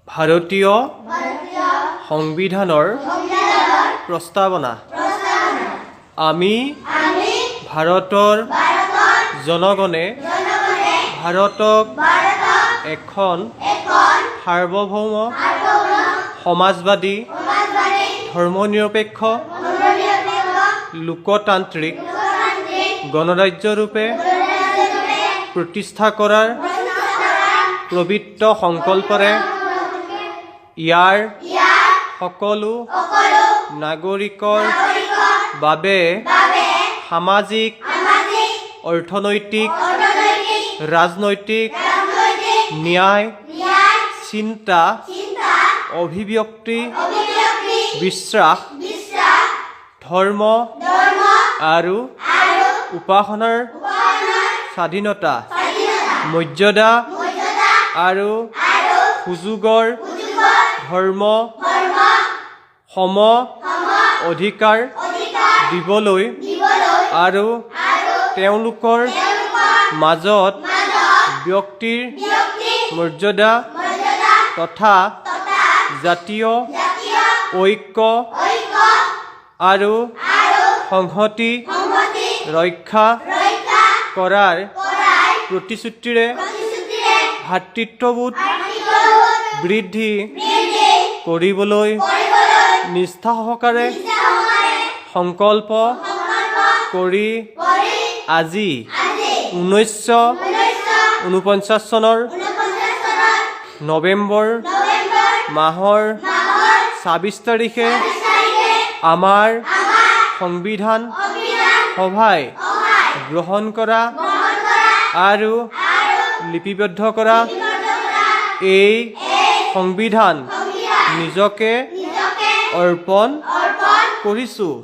ভাৰতীয় সংবিধানৰ প্ৰস্তাৱনা। আমি ভাৰতৰ জনগণে ভাৰতক এখন সাৰ্বভৌম সমাজবাদী ধৰ্মনিৰপেক্ষ লোকতান্ত্ৰিক গণৰাজ্যৰূপে প্ৰতিষ্ঠা কৰাৰ পবিত্ৰ সংকল্পৰে ইয়াৰ সকলো নাগৰিকৰ বাবে সামাজিক অৰ্থনৈতিক ৰাজনৈতিক ন্যায় চিন্তা অভিব্যক্তি বিশ্বাস ধৰ্ম আৰু উপাসনাৰ স্বাধীনতা মৰ্যাদা আৰু সুযোগৰ ধৰ্ম সম অধিকাৰ দিবলৈ আৰু তেওঁলোকৰ মাজত ব্যক্তিৰ মৰ্যাদা তথা জাতীয় ঐক্য আৰু সংহতি ৰক্ষা কৰাৰ প্ৰতিশ্ৰুতিৰে ভাতৃত্ববোধ বৃদ্ধি কৰিবলৈ নিষ্ঠা সহকাৰে সংকল্প কৰি আজি 1949 চনৰ নৱেম্বৰ মাহৰ 26 তাৰিখে আমাৰ সংবিধান সভাই গ্ৰহণ কৰা আৰু লিপিবদ্ধ কৰা এই সংবিধান নিজকে অৰ্পণ কৰিছোঁ।